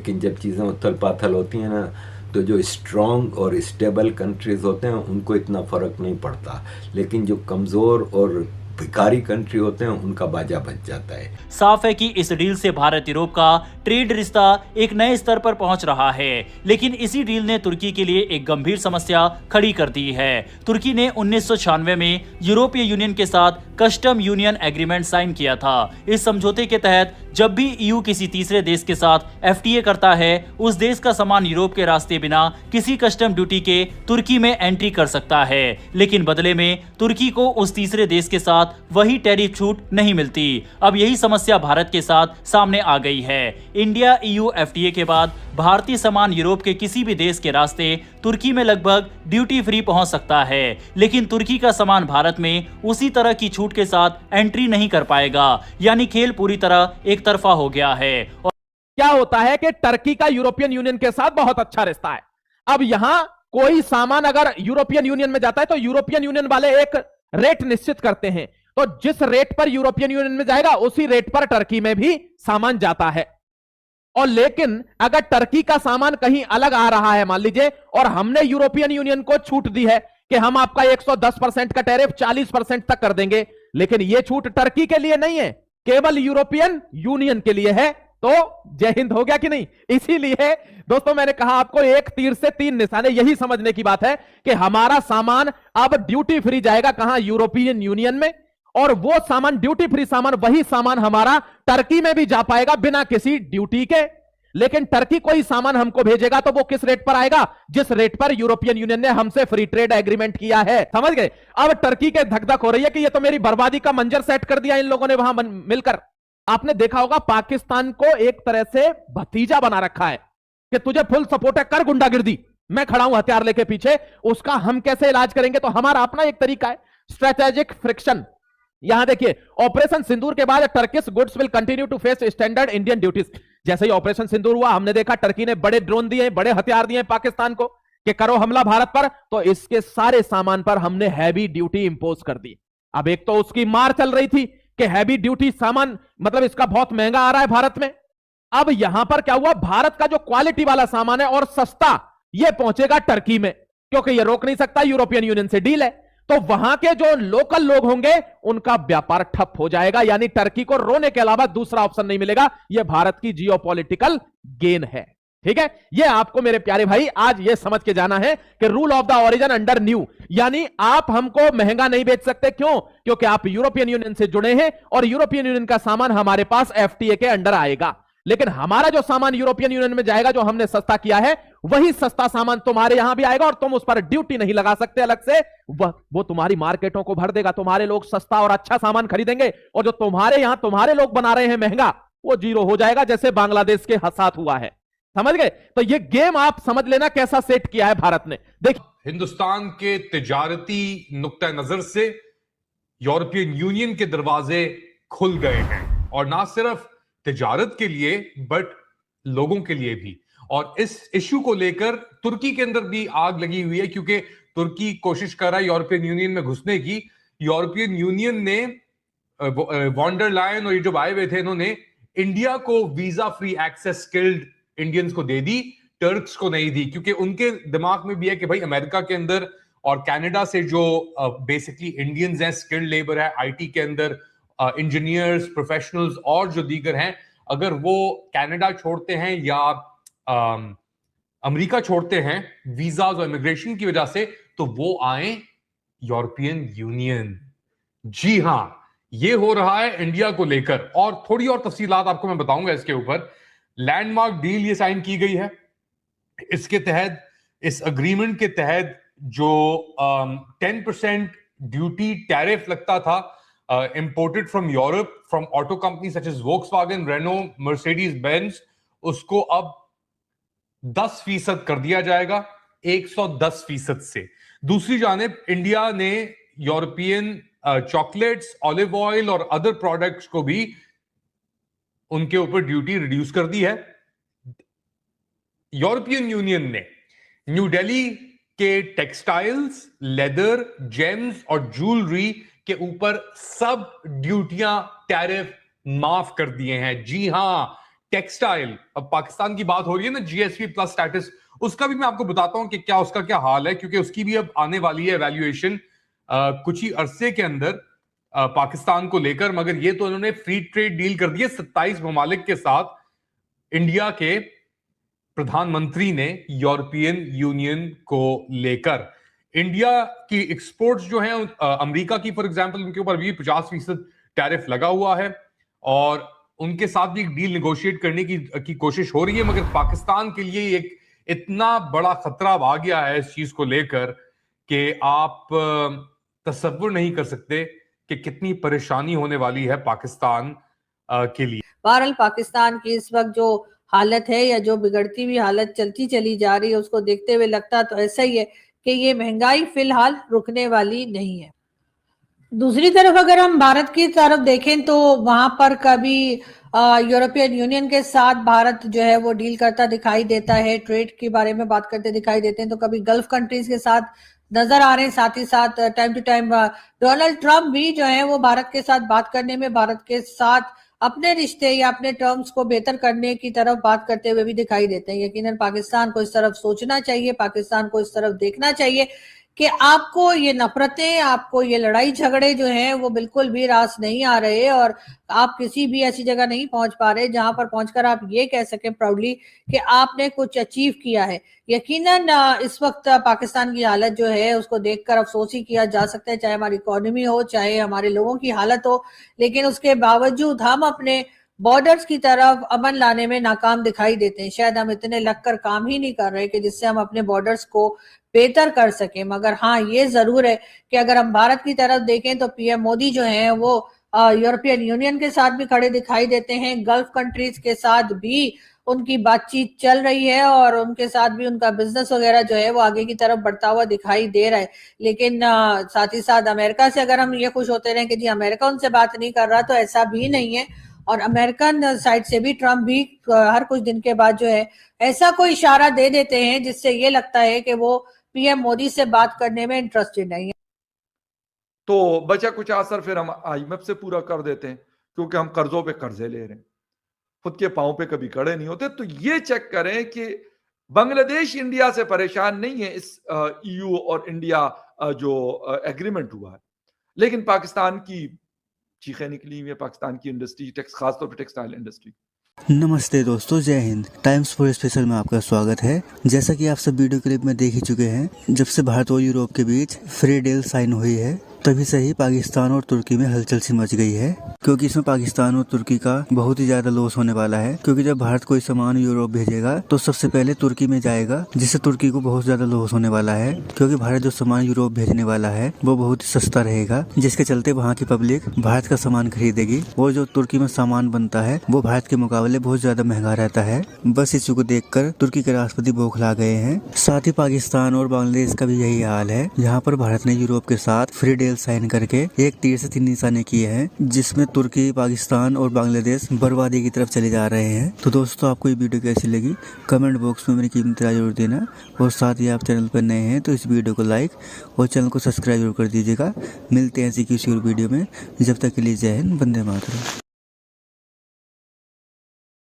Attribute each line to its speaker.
Speaker 1: लेकिन जब चीज़ें उथल पाथल होती हैं ना, तो जो स्ट्रॉन्ग और स्टेबल कंट्रीज़ होते हैं उनको इतना फ़र्क नहीं पड़ता, लेकिन जो कमज़ोर और भिखारी कंट्री होते हैं उनका बाजा बच जाता है।
Speaker 2: साफ है कि इस डील से भारत यूरोप का ट्रेड रिश्ता एक नए स्तर पर पहुंच रहा है, लेकिन इसी डील ने तुर्की के लिए एक गंभीर समस्या खड़ी कर दी है। तुर्की ने 1996 में यूरोपीय यूनियन के साथ कस्टम यूनियन एग्रीमेंट साइन किया था। इस समझौते के तहत जब भी ईयू किसी तीसरे देश के साथ एफटीए करता है, उस देश का सामान यूरोप के रास्ते बिना किसी कस्टम ड्यूटी के तुर्की में एंट्री कर सकता है, लेकिन बदले में तुर्की को उस तीसरे देश के साथ वही टैरिफ छूट नहीं मिलती। अब यही समस्या भारत के साथ सामने आ गई है। इंडिया ईयू एफटीए के बाद भारतीय सामान यूरोप के किसी भी देश के रास्ते तुर्की में लगभग ड्यूटी फ्री पहुंच सकता है, लेकिन तुर्की का सामान भारत में उसी तरह की छूट के साथ एंट्री नहीं कर पाएगा। यानी खेल पूरी तरह एक तरफा हो गया है। और
Speaker 3: क्या होता है कि टर्की का यूरोपियन यूनियन के साथ बहुत अच्छा रिश्ता है। अब यहां कोई सामान अगर यूरोपियन यूनियन में जाता है तो यूरोपियन यूनियन वाले एक रेट निश्चित करते हैं, तो जिस रेट पर यूरोपियन यूनियन में जाएगा उसी रेट पर टर्की में भी सामान जाता है। और लेकिन अगर टर्की का सामान कहीं अलग आ रहा है, मान लीजिए, और हमने यूरोपियन यूनियन को छूट दी है कि हम आपका 110% का टैरिफ 40% तक कर देंगे, लेकिन यह छूट टर्की के लिए नहीं है, केवल यूरोपियन यूनियन के लिए है, तो जय हिंद हो गया कि नहीं। इसीलिए दोस्तों मैंने कहा आपको एक तीर से तीन निशाने, यही समझने की बात है कि हमारा सामान अब ड्यूटी फ्री जाएगा कहां, यूरोपियन यूनियन में, और वो सामान ड्यूटी फ्री सामान, वही सामान हमारा टर्की में भी जा पाएगा बिना किसी ड्यूटी के। लेकिन टर्की कोई सामान हमको भेजेगा तो वो किस रेट पर आएगा, जिस रेट पर यूरोपियन यूनियन ने हमसे फ्री ट्रेड एग्रीमेंट किया है। समझ गए। अब टर्की के धक धक हो रही है कि ये तो मेरी बर्बादी का मंजर सेट कर दिया इन लोगों ने वहां मिलकर। आपने देखा होगा पाकिस्तान को एक तरह से भतीजा बना रखा है कि तुझे फुल सपोर्ट है, कर गुंडागिर्दी, मैं खड़ा हूं हथियार लेके पीछे, उसका हम कैसे इलाज करेंगे। तो हमारा अपना एक तरीका है, स्ट्रेटेजिक फ्रिक्शन। यहां देखिए, ऑपरेशन सिंदूर के बाद Turkish goods will continue to face standard Indian duties. जैसे ही ऑपरेशन सिंदूर हुआ, हमने देखा टर्की ने बड़े ड्रोन दिए, बड़े हथियार दिए पाकिस्तान को कि करो हमला भारत पर, तो इसके सारे सामान पर हमने हैवी ड्यूटी इंपोज कर दी। अब एक तो उसकी मार चल रही थी कि हैवी ड्यूटी सामान, मतलब इसका बहुत महंगा आ रहा है भारत में। अब यहां पर क्या हुआ, भारत का जो क्वालिटी वाला सामान है और सस्ता, यह पहुंचेगा टर्की में, क्योंकि यह रोक नहीं सकता, यूरोपियन यूनियन से डील है। तो वहां के जो लोकल लोग होंगे उनका व्यापार ठप हो जाएगा, यानी टर्की को रोने के अलावा दूसरा ऑप्शन नहीं मिलेगा। यह भारत की जियोपॉलिटिकल गेन है। ठीक है, यह आपको मेरे प्यारे भाई आज यह समझ के जाना है कि rule of the origin under new, यानी आप हमको महंगा नहीं बेच सकते। क्यों? क्योंकि आप यूरोपियन यूनियन से जुड़े हैं और यूरोपियन यूनियन का सामान हमारे पास एफटीए के अंडर आएगा। लेकिन हमारा जो सामान यूरोपियन यूनियन में जाएगा, जो हमने सस्ता किया है, वही सस्ता सामान तुम्हारे यहां भी आएगा और तुम उस पर ड्यूटी नहीं लगा सकते अलग से। वो तुम्हारी मार्केटों को भर देगा, तुम्हारे लोग सस्ता और अच्छा सामान खरीदेंगे, और जो तुम्हारे यहां तुम्हारे लोग बना रहे हैं महंगा, वो जीरो हो जाएगा, जैसे बांग्लादेश के साथ हुआ है। समझ गए। तो ये गेम आप समझ लेना कैसा सेट किया है भारत ने। देखिए,
Speaker 4: हिंदुस्तान के तिजारती नुक्ता नजर से यूरोपियन यूनियन के दरवाजे खुल गए हैं, और ना सिर्फ तिजारत के लिए बट लोगों के लिए भी। और इस इश्यू को लेकर तुर्की के अंदर भी आग लगी हुई है, क्योंकि तुर्की कोशिश कर रहा है यूरोपियन यूनियन में घुसने की। यूरोपियन यूनियन ने वॉन्डर लायन और ये जो आए हुए थे, इन्होंने इंडिया को visa free access skilled Indians को दे दी, टर्क्स को नहीं दी, क्योंकि उनके दिमाग में भी है कि भाई अमेरिका के अंदर और कनाडा से जो बेसिकली इंडियंस हैं, स्किल्ड लेबर है आईटी के अंदर, इंजीनियर्स, प्रोफेशनल्स और जो दीगर हैं, अगर वो कनाडा छोड़ते हैं या अमेरिका छोड़ते हैं वीजाज और इमिग्रेशन की वजह से, तो वो आए यूरोपियन यूनियन। जी हां, ये हो रहा है इंडिया को लेकर, और थोड़ी और तफसीलात आपको मैं बताऊंगा इसके ऊपर। लैंडमार्क डील ये साइन की गई है। इसके तहत, इस अग्रीमेंट के तहत जो 10% ड्यूटी टैरिफ लगता था imported from Europe from auto company such as Volkswagen, Renault, Mercedes Benz, उसको अब 10% कर दिया जाएगा, 110% से। दूसरी जानिब इंडिया ने यूरोपियन चॉकलेट्स, ऑलिव ऑयल और अदर प्रोडक्ट्स को भी उनके ऊपर ड्यूटी रिड्यूस कर दी है। यूरोपियन यूनियन ने न्यू दिल्ली के टेक्सटाइल्स, लेदर, जेम्स और ज्वेलरी के ऊपर सब ड्यूटियां, टैरिफ माफ कर दिए हैं। जी हां, टेक्सटाइल, अब पाकिस्तान की बात हो रही है ना, जीएसपी प्लस स्टेटस, उसका भी मैं आपको बताता हूं कि क्या उसका क्या हाल है, क्योंकि उसकी भी अब आने वाली है वैल्यूएशन कुछ ही अरसे के अंदर पाकिस्तान को लेकर। मगर ये तो उन्होंने फ्री ट्रेड डील कर दी है 27 ममालिक के साथ। इंडिया के प्रधानमंत्री ने यूरोपियन यूनियन को लेकर इंडिया की एक्सपोर्ट्स जो हैं अमेरिका की फॉर एग्जांपल, उनके ऊपर भी 50% टैरिफ लगा हुआ है और उनके साथ भी एक डील नेगोशिएट करने की कोशिश हो रही है। मगर पाकिस्तान के लिए एक इतना बड़ा खतरा आ गया है इस चीज को लेकर कि आप तसव्वुर नहीं कर सकते कि कितनी परेशानी होने वाली है पाकिस्तान के लिए।
Speaker 5: बहरहाल पाकिस्तान की इस वक्त जो हालत है या जो बिगड़ती हुई हालत चलती चली जा रही है, उसको देखते हुए लगता तो ऐसा ही है कि ये महंगाई फिलहाल रुकने वाली नहीं है। दूसरी तरफ अगर हम भारत की तरफ देखें तो वहां पर कभी यूरोपियन यूनियन के साथ भारत जो है वो डील करता दिखाई देता है, ट्रेड के बारे में बात करते दिखाई देते हैं, तो कभी गल्फ कंट्रीज के साथ नजर आ रहे हैं। साथ ही साथ time to time Donald Trump भी जो है वो भारत के साथ बात करने में, भारत के साथ अपने रिश्ते या अपने टर्म्स को बेहतर करने की तरफ बात करते हुए भी दिखाई देते हैं। यकीनन पाकिस्तान को इस तरफ सोचना चाहिए, पाकिस्तान को इस तरफ देखना चाहिए कि आपको ये नफरतें, आपको ये लड़ाई झगड़े जो हैं वो बिल्कुल भी रास नहीं आ रहे और आप किसी भी ऐसी जगह नहीं पहुंच पा रहे जहां पर पहुंचकर आप ये कह सकें प्राउडली कि आपने कुछ अचीव किया है। यकीनन इस वक्त पाकिस्तान की हालत जो है उसको देखकर अफसोस ही किया जा सकता है, चाहे हमारी इकोनॉमी हो, चाहे हमारे लोगों की हालत हो, लेकिन उसके बावजूद हम अपने बॉर्डर्स की तरफ अमन लाने में नाकाम दिखाई देते हैं। शायद हम इतने लगकर काम ही नहीं कर रहे कि जिससे हम अपने बॉर्डर्स को बेहतर कर सकें। मगर हाँ, ये जरूर है कि अगर हम भारत की तरफ देखें तो पीएम मोदी जो हैं वो यूरोपियन यूनियन के साथ भी खड़े दिखाई देते हैं, गल्फ कंट्रीज के साथ भी उनकी बातचीत चल रही है और उनके साथ भी उनका बिजनेस वगैरह जो है वो आगे की तरफ बढ़ता हुआ दिखाई दे रहा है। लेकिन साथ ही साथ अमेरिका से अगर हम ये खुश होते रहे कि जी अमेरिका उनसे बात नहीं कर रहा, तो ऐसा भी नहीं है। और अमेरिकन साइड से भी ट्रंप भी हर कुछ दिन के बाद जो है ऐसा कोई इशारा दे देते हैं जिससे ये लगता है कि वो पीएम मोदी से बात करने में इंटरेस्टेड नहीं है।
Speaker 6: तो बचा कुछ असर फिर हम आईएमएफ से पूरा कर देते हैं, क्योंकि हम कर्जों पे कर्जे ले रहे हैं, खुद के पांव पे कभी खड़े नहीं होते। तो ये चेक करें कि बांग्लादेश इंडिया से परेशान नहीं है इस ईयू और इंडिया जो एग्रीमेंट हुआ है, लेकिन पाकिस्तान की चीखें निकली हुई है, पाकिस्तान की इंडस्ट्री, खासतौर पर टेक्सटाइल इंडस्ट्री।
Speaker 7: नमस्ते दोस्तों, जय हिंद। टाइम्स फॉर स्पेशल में आपका स्वागत है। जैसा कि आप सब वीडियो क्लिप में देख ही चुके हैं, जब से भारत और यूरोप के बीच फ्री डील साइन हुई है तभी से ही पाकिस्तान और तुर्की में हलचल सी मच गई है, क्योंकि इसमें पाकिस्तान और तुर्की का बहुत ही ज्यादा लॉस होने वाला है। क्योंकि जब भारत कोई सामान यूरोप भेजेगा तो सबसे पहले तुर्की में जाएगा, जिससे तुर्की को बहुत ज्यादा लॉस होने वाला है। क्योंकि भारत जो सामान यूरोप भेजने वाला है वो बहुत ही सस्ता रहेगा, जिसके चलते वहाँ की पब्लिक भारत का सामान खरीदेगी और जो तुर्की में सामान बनता है वो भारत के मुकाबले बहुत ज्यादा महंगा रहता है। बस इसी को देखकर तुर्की के राष्ट्रपति बौखला गए हैं। साथ ही पाकिस्तान और बांग्लादेश का भी यही हाल है, जहाँ पर भारत ने यूरोप के साथ फ्री डील साइन करके एक तीर से 3 निशाने किए हैं, जिसमें तुर्की, पाकिस्तान और बांग्लादेश बर्बादी की तरफ चले जा रहे हैं। तो दोस्तों, आपको ये वीडियो कैसी लगी कमेंट बॉक्स में मेरी कीमती राय जरूर देना, और साथ ही आप चैनल पर नए हैं तो इस वीडियो को लाइक और चैनल को सब्सक्राइब जरूर कर दीजिएगा। मिलते हैं ऐसी किसी और वीडियो में, जब तक के लिए जय हिंद, वंदे मातरम।